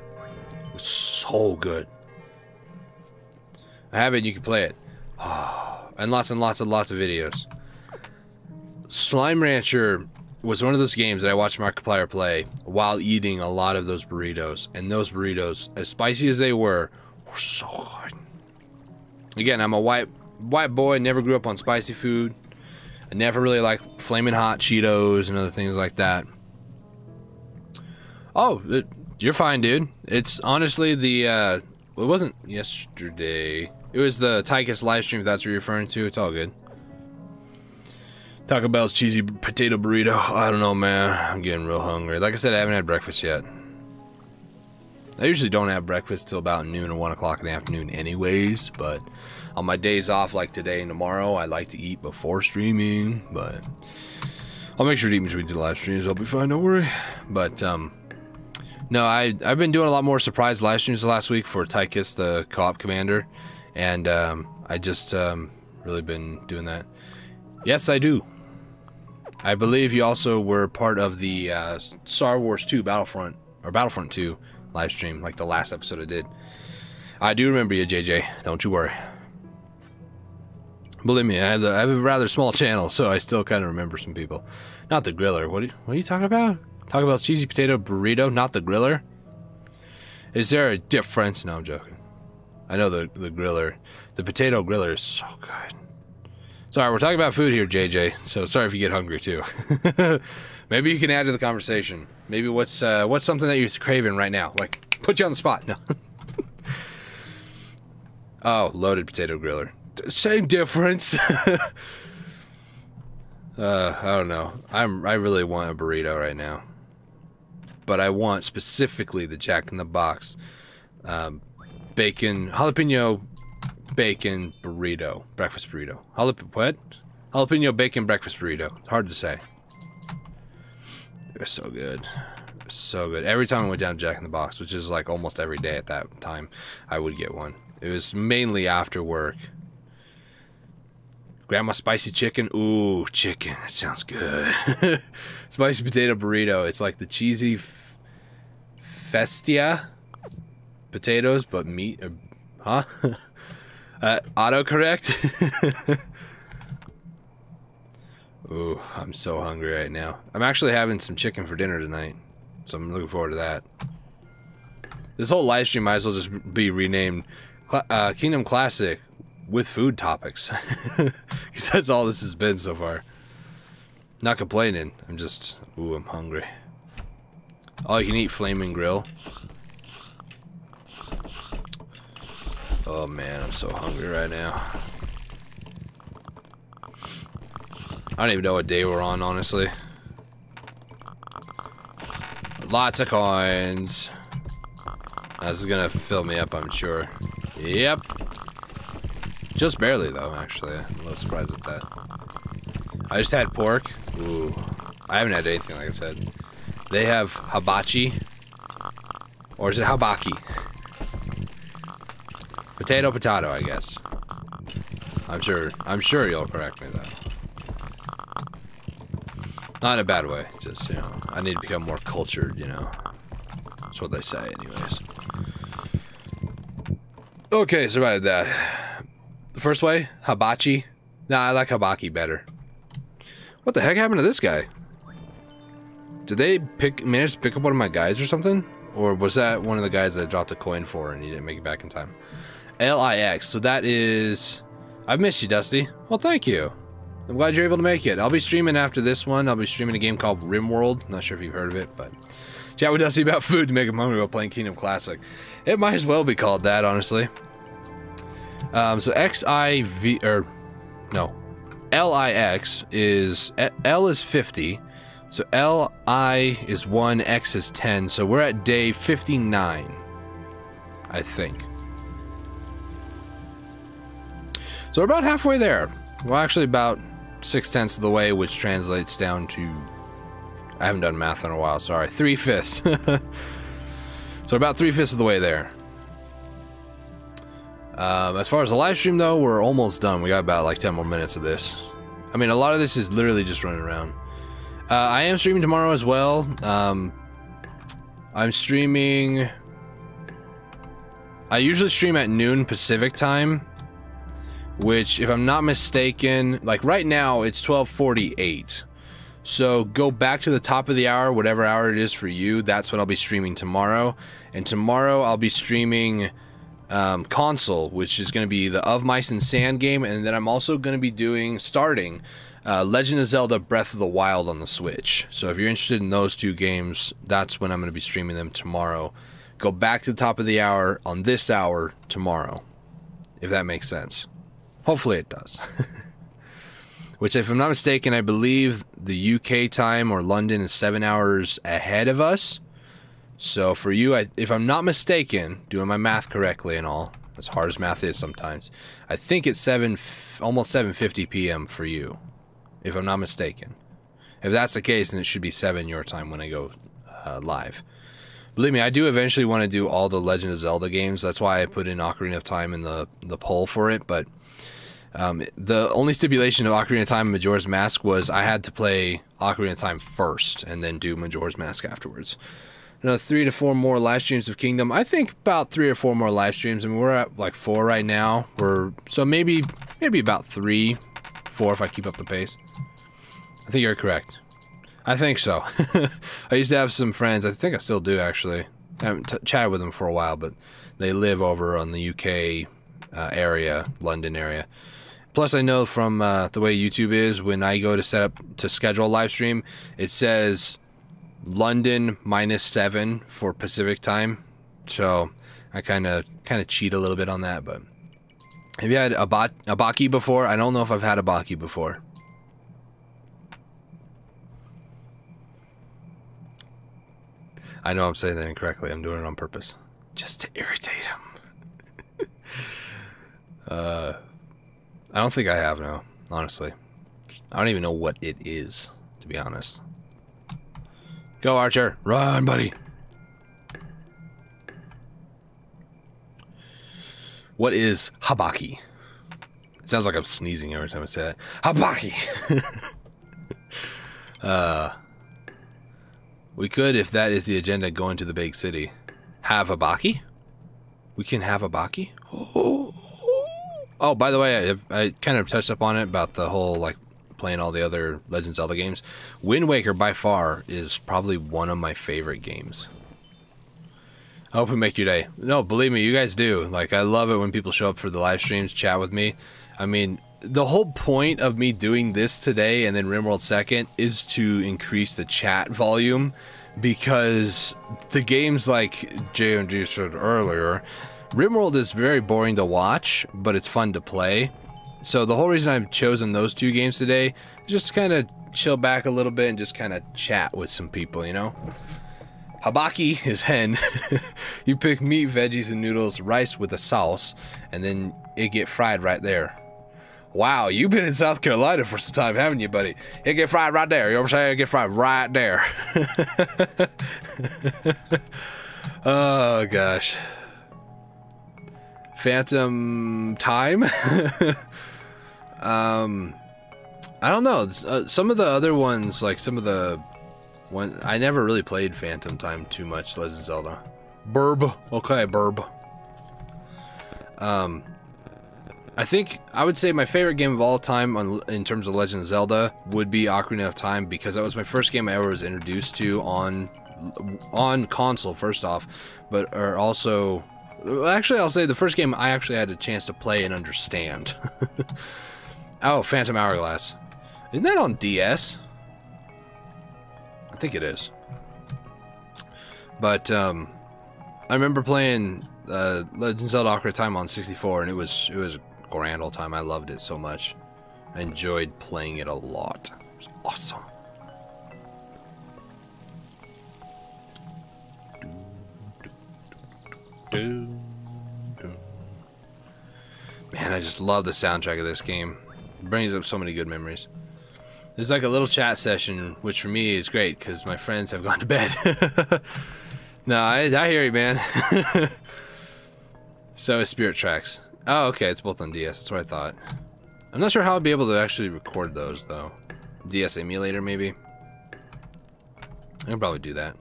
It was so good. I have it, you can play it. And lots of videos. Slime Rancher was one of those games that I watched Markiplier play while eating a lot of those burritos. And those burritos, as spicy as they were so good. Again, I'm a white boy, never grew up on spicy food. I never really liked Flamin' Hot Cheetos and other things like that. Oh, you're fine, dude. It's honestly the, it wasn't yesterday. It was the Tychus live stream, if that's what you're referring to. It's all good. Taco Bell's cheesy potato burrito. I don't know, man. I'm getting real hungry. Like I said, I haven't had breakfast yet. I usually don't have breakfast till about noon or 1 o'clock in the afternoon anyways, but On my days off like today and tomorrow, I like to eat before streaming, but I'll make sure to eat between the live streams. I'll be fine, don't worry. But no, I've been doing a lot more surprise live streams the last week for Tychus, the co-op commander, and I just really been doing that. Yes, I do. I believe you also were part of the Star Wars 2 Battlefront, or Battlefront 2 live stream, like the last episode I did. I do remember you, JJ. Don't you worry. Believe me, I have a rather small channel, so I still kind of remember some people. Not the griller. What are you talking about? Talking about cheesy potato burrito, not the griller? Is there a difference? No, I'm joking. I know the griller. The potato griller is so good. Sorry, we're talking about food here, JJ, so sorry if you get hungry, too. Maybe you can add to the conversation. Maybe what's something that you're craving right now? Like, put you on the spot. No. Oh, loaded potato griller. Same difference. I don't know. I really want a burrito right now, but I want specifically the Jack in the Box bacon jalapeno bacon burrito, breakfast burrito. What? Jalapeno bacon breakfast burrito. Hard to say. They're so good. They're so good. Every time I went down to Jack in the Box, which is like almost every day at that time, I would get one. It was mainly after work. Grandma spicy chicken. Ooh, chicken. That sounds good. Spicy potato burrito. It's like the cheesy festia potatoes, but meat. Huh? Autocorrect. Ooh, I'm so hungry right now. I'm actually having some chicken for dinner tonight, so I'm looking forward to that. This whole live stream might as well just be renamed Kingdom Classic with food topics, because that's all this has been so far. Not complaining. I'm just, ooh, I'm hungry. All you can eat flaming grill. Oh man, I'm so hungry right now. I don't even know what day we're on, honestly. Lots of coins. This is gonna fill me up, I'm sure. Yep. Just barely, though, actually. I'm a little surprised with that. I just had pork. Ooh. I haven't had anything, like I said. They have hibachi. Or is it habaki? Potato, potato, I guess. I'm sure you'll correct me, though. Not in a bad way. Just, you know, I need to become more cultured, you know. That's what they say, anyways. Okay, survived that. The first way, hibachi. Nah, I like habaki better. What the heck happened to this guy? Did they manage to pick up one of my guys or something? Or was that one of the guys that I dropped a coin for and he didn't make it back in time? LIX, so that is... I've missed you, Dusty. Well, thank you. I'm glad you're able to make it. I'll be streaming after this one. I'll be streaming a game called RimWorld. Not sure if you've heard of it, but... Chat with Dusty about food to make him hungry while playing Kingdom Classic. It might as well be called that, honestly. So XIV, or no, LIX is, L is 50, so LI is 1, X is 10, so we're at day 59, I think. So we're about halfway there. Well, actually about 6/10 of the way, which translates down to, I haven't done math in a while, sorry, 3/5. So about 3/5 of the way there. As far as the live stream, though, we're almost done. We got about like 10 more minutes of this. I mean, a lot of this is literally just running around. I am streaming tomorrow as well. I'm streaming... I usually stream at noon Pacific time, which, if I'm not mistaken, like right now, it's 12:48. So go back to the top of the hour, whatever hour it is for you. That's what I'll be streaming tomorrow. And tomorrow I'll be streaming... console, which is going to be the Of Mice and Sand game, and then I'm also going to be starting Legend of Zelda Breath of the Wild on the Switch. So if you're interested in those two games, that's when I'm going to be streaming them tomorrow. Go back to the top of the hour on this hour tomorrow, if that makes sense. Hopefully it does. Which, if I'm not mistaken, I believe the UK time or London is 7 hours ahead of us. So for you, if I'm not mistaken, doing my math correctly and all, as hard as math is sometimes. I think it's almost 7:50 p.m. for you, if I'm not mistaken. If that's the case, then it should be 7 your time when I go live. Believe me, I do eventually want to do all the Legend of Zelda games. That's why I put in Ocarina of Time in the poll for it. But the only stipulation of Ocarina of Time and Majora's Mask was I had to play Ocarina of Time first and then do Majora's Mask afterwards. 3 to 4 more live streams of Kingdom. I think about 3 or 4 more live streams. I mean, we're at like 4 right now. So maybe about 3, 4 if I keep up the pace. I think you're correct. I think so. I used to have some friends. I think I still do actually. I haven't chatted with them for a while, but they live over on the UK area, London area. Plus, I know from the way YouTube is, when I go to schedule a live stream, it says London -7 for Pacific time. So I kind of cheat a little bit on that. But have you had a Baki before? I don't know if I've had a Baki before. I know I'm saying that incorrectly. I'm doing it on purpose, just to irritate him. I don't think I have, no. Honestly, I don't even know what it is, to be honest. Go, Archer! Run, buddy! What is Habaki? It sounds like I'm sneezing every time I say that. Habaki! We could, if that is the agenda, go into the big city. Have Habaki? We can have Habaki? Oh, by the way, I kind of touched up on it about the whole, like, playing all the other Legend of Zelda games. Wind Waker, by far, is probably one of my favorite games. I hope we make your day. No, believe me, you guys do. Like, I love it when people show up for the live streams, chat with me. I mean, the whole point of me doing this today and then RimWorld second is to increase the chat volume, because the games like JMG said earlier, RimWorld is very boring to watch, but it's fun to play. So the whole reason I've chosen those 2 games today is just to kind of chill back a little bit and just kind of chat with some people, you know? Habaki is hen. You pick meat, veggies, and noodles, rice with a sauce, and then it get fried right there. Wow, you've been in South Carolina for some time, haven't you, buddy? It get fried right there. You know what I'm saying? It get fried right there. Oh, gosh. Phantom Time? I don't know. Some of the other ones, like some of the... I never really played Phantom Time too much, Legend of Zelda. Burb. Okay, burb. I think I would say my favorite game of all time in terms of Legend of Zelda would be Ocarina of Time, because that was my first game I ever was introduced to on console, first off, but also, actually I'll say the first game I actually had a chance to play and understand. Oh, Phantom Hourglass. Isn't that on DS? I think it is. But I remember playing Legend of Zelda Ocarina of Time on 64, and it was a grand old time. I loved it so much. I enjoyed playing it a lot. It was awesome. Man, I just love the soundtrack of this game. It brings up so many good memories. There's like a little chat session, which for me is great because my friends have gone to bed. No, I hear you, man. So is Spirit Tracks. Oh, okay, it's both on DS. That's what I thought. I'm not sure how I'd be able to actually record those, though. DS emulator, maybe? I can probably do that.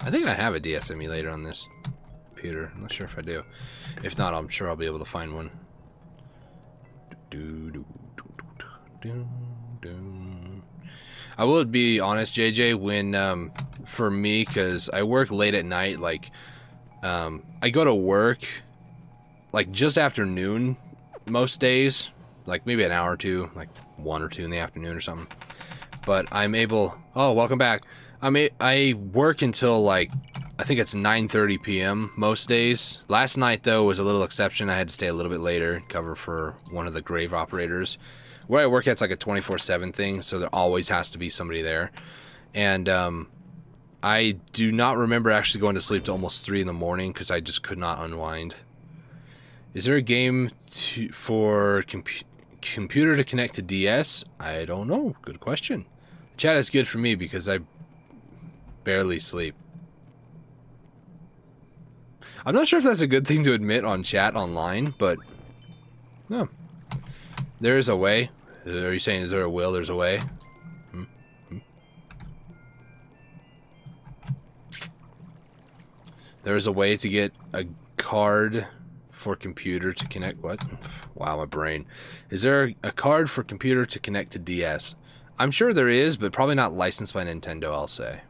I think I have a DS emulator on this computer. I'm not sure if I do. If not, I'm sure I'll be able to find one. I would be honest, JJ, when for me, because I work late at night, like I go to work like just after noon most days, like maybe an hour or two, like 1 or 2 in the afternoon or something. But I'm able, oh, welcome back. I work until like, I think it's 9:30 p.m. most days. Last night though was a little exception. I had to stay a little bit later, cover for one of the grave operators. Where I work at, it's like a 24/7 thing, so there always has to be somebody there. And I do not remember actually going to sleep till almost 3 in the morning because I just could not unwind. Is there a game for computer to connect to DS? I don't know. Good question. Chat is good for me because I barely sleep. I'm not sure if that's a good thing to admit on chat online, but no. There is a way. Are you saying is there a will? There's a way. There's a way to get a card for computer to connect. What? Wow, my brain. Is there a card for computer to connect to DS? I'm sure there is, but probably not licensed by Nintendo, I'll say.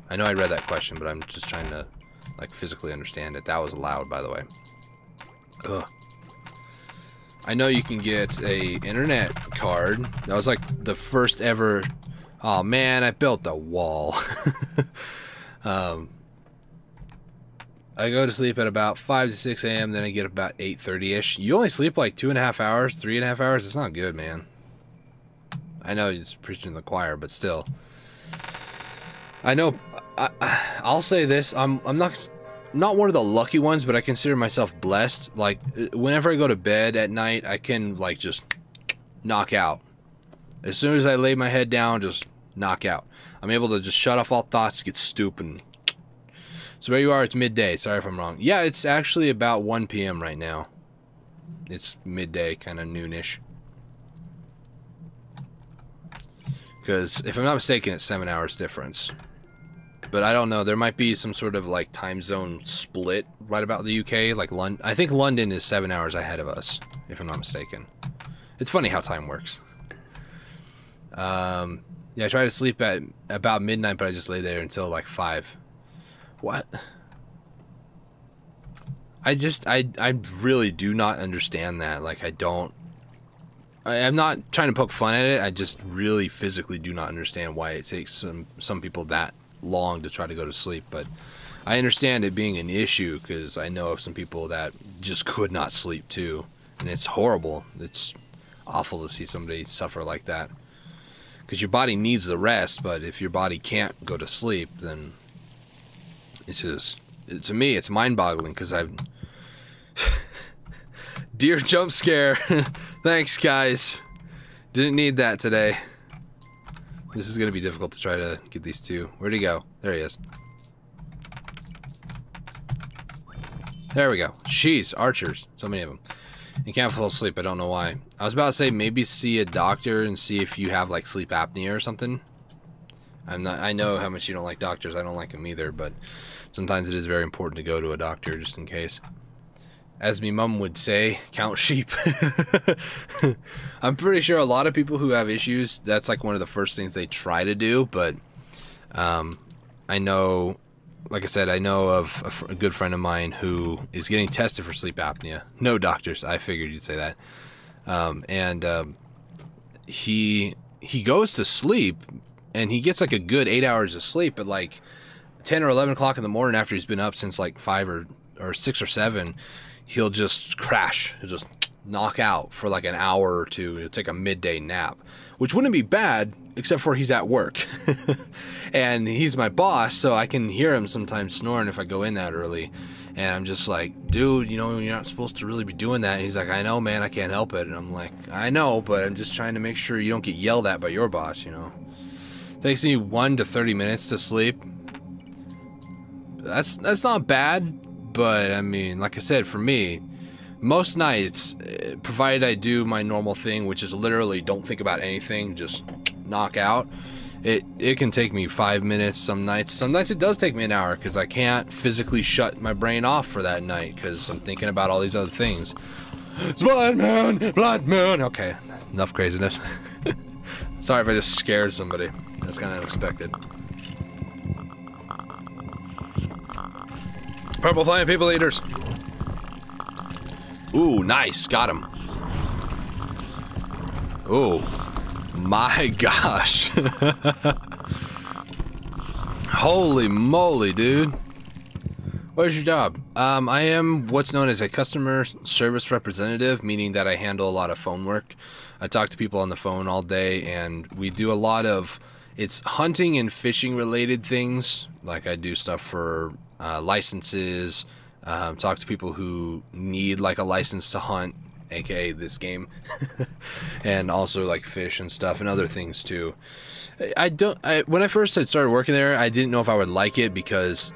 I know I read that question, but I'm just trying to, like, physically understand it. That was loud, by the way. Ugh. I know you can get a internet card. That was, like, the first ever... Oh, man, I built a wall. I go to sleep at about 5 to 6 a.m., then I get about 8:30-ish. You only sleep like 2.5 hours, 3.5 hours? It's not good, man. I know it's preaching to the choir, but still. I know, I'll say this, I'm not one of the lucky ones, but I consider myself blessed. Like, whenever I go to bed at night, I can, like, just knock out. As soon as I lay my head down, just knock out. I'm able to just shut off all thoughts, get stupid. So where you are, it's midday. Sorry if I'm wrong. Yeah, it's actually about 1 p.m. right now. It's midday, kind of noonish. Because if I'm not mistaken, it's 7 hours difference. But I don't know. There might be some sort of like time zone split right about the UK. Like London. I think London is 7 hours ahead of us, if I'm not mistaken. It's funny how time works. Yeah, I try to sleep at about midnight, but I just lay there until like 5. What? I really do not understand that. Like, I'm not trying to poke fun at it. I just really physically do not understand why it takes some people that long to try to go to sleep. But I understand it being an issue because I know of some people that just could not sleep too. And it's horrible. It's awful to see somebody suffer like that. Because your body needs the rest, but if your body can't go to sleep, then... It's just, to me, it's mind-boggling because I've... Dear jump scare. Thanks, guys. Didn't need that today. This is going to be difficult to try to get these two. Where'd he go? There he is. There we go. Jeez, archers. So many of them. You can't fall asleep. I don't know why. I was about to say maybe see a doctor and see if you have, like, sleep apnea or something. I know how much you don't like doctors. I don't like them either, but... Sometimes it is very important to go to a doctor just in case. As me mum would say, count sheep. I'm pretty sure a lot of people who have issues, that's like one of the first things they try to do, but I know, like I said, I know of a good friend of mine who is getting tested for sleep apnea. No doctors, I figured you'd say that. He goes to sleep, and he gets like a good 8 hours of sleep, but like 10 or 11 o'clock in the morning after he's been up since like 5 or 6 or 7, he'll just crash. He'll just knock out for like an hour or two. He'll take a midday nap, which wouldn't be bad, except for he's at work. And he's my boss, so I can hear him sometimes snoring if I go in that early. And I'm just like, dude, you know, you're not supposed to really be doing that. And he's like, I know, man, I can't help it. And I'm like, I know, but I'm just trying to make sure you don't get yelled at by your boss, you know. It takes me 1 to 30 minutes to sleep. That's not bad, but I mean, like I said, for me, most nights, provided I do my normal thing, which is literally don't think about anything, just knock out, it can take me 5 minutes some nights. Some nights it does take me an hour because I can't physically shut my brain off for that night because I'm thinking about all these other things. It's blood moon, blood moon. Okay, enough craziness. Sorry if I just scared somebody. That's kind of unexpected. Purple flying people eaters. Ooh, nice. Got him. Ooh. My gosh. Holy moly, dude. What is your job? I am what's known as a customer service representative, meaning that I handle a lot of phone work. I talk to people on the phone all day, and we do a lot of It's hunting and fishing related things. Like I do stuff for licenses, talk to people who need like a license to hunt, aka this game, and also like fish and stuff and other things too. When I first had started working there, I didn't know if I would like it because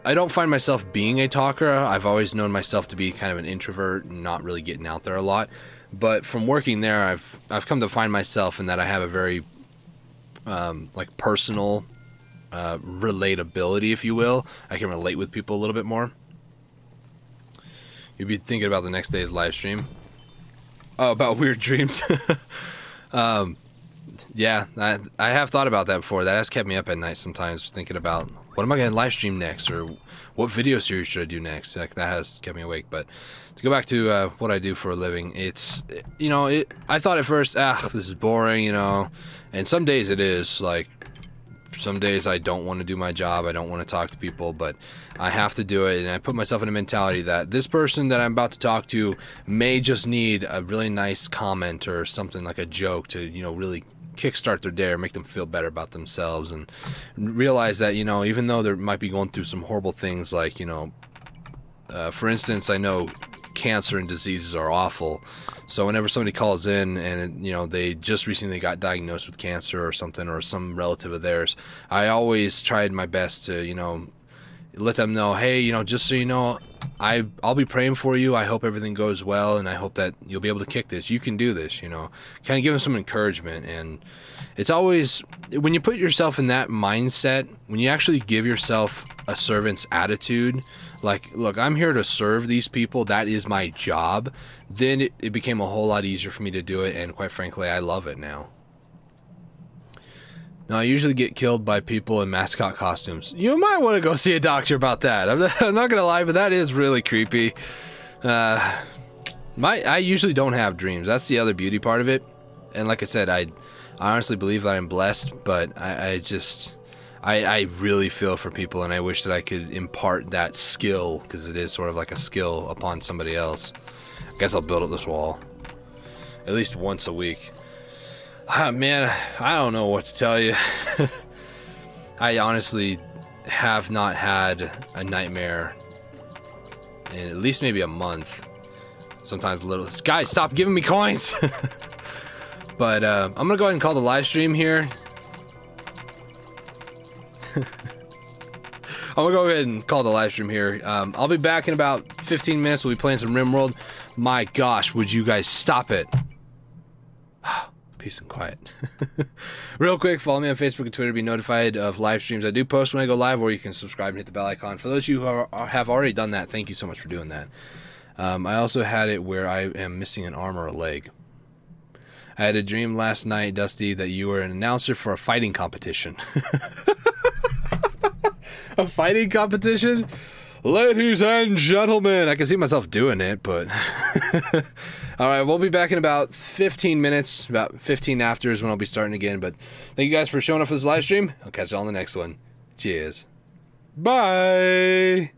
I don't find myself being a talker. I've always known myself to be kind of an introvert and not really getting out there a lot. But from working there, I've come to find myself in that I have a very like personal relatability, if you will. I can relate with people a little bit more. You'd be thinking about the next day's live stream. Oh, about weird dreams. Yeah, I have thought about that before. That has kept me up at night sometimes, thinking about what am I going to live stream next, or what video series should I do next. Like, that has kept me awake. But to go back to what I do for a living, it's, you know, I thought at first, this is boring, you know, and some days it is. Like, some days I don't want to do my job, I don't want to talk to people, but I have to do it, and I put myself in a mentality that this person that I'm about to talk to may just need a really nice comment or something, like a joke, to, you know, really kickstart their day or make them feel better about themselves, and realize that, you know, even though they might be going through some horrible things, like, you know, for instance, I know cancer and diseases are awful. So whenever somebody calls in and, you know, they just recently got diagnosed with cancer or something, or some relative of theirs, I always tried my best to, you know, let them know, hey, you know, just so you know, I'll be praying for you. I hope everything goes well, and I hope that you'll be able to kick this. You can do this, you know. Kind of give them some encouragement. And it's always, when you put yourself in that mindset, when you actually give yourself a servant's attitude, like, look, I'm here to serve these people, that is my job, then it became a whole lot easier for me to do it, and quite frankly, I love it now. Now, I usually get killed by people in mascot costumes. You might want to go see a doctor about that. I'm not going to lie, but that is really creepy. I usually don't have dreams. That's the other beauty part of it. And like I said, I honestly believe that I'm blessed, but I really feel for people, and I wish that I could impart that skill, because it is sort of like a skill, upon somebody else. I guess I'll build up this wall at least once a week. Man, I don't know what to tell you. I honestly have not had a nightmare in at least maybe a month. Sometimes a little. Guys, stop giving me coins! But I'm gonna go ahead and call the live stream here. I'm gonna go ahead and call the live stream here. I'll be back in about 15 minutes. We'll be playing some RimWorld. My gosh, would you guys stop it? Peace and quiet. Real quick, follow me on Facebook and Twitter to be notified of live streams I do post when I go live, or you can subscribe and hit the bell icon. For those of you who have already done that, thank you so much for doing that. I also had it where I am missing an arm or a leg. I had a dream last night, Dusty, that you were an announcer for a fighting competition. A fighting competition? Ladies and gentlemen, I can see myself doing it, but... Alright, we'll be back in about 15 minutes. About 15 after is when I'll be starting again. But thank you guys for showing up for this live stream. I'll catch you all on the next one. Cheers. Bye!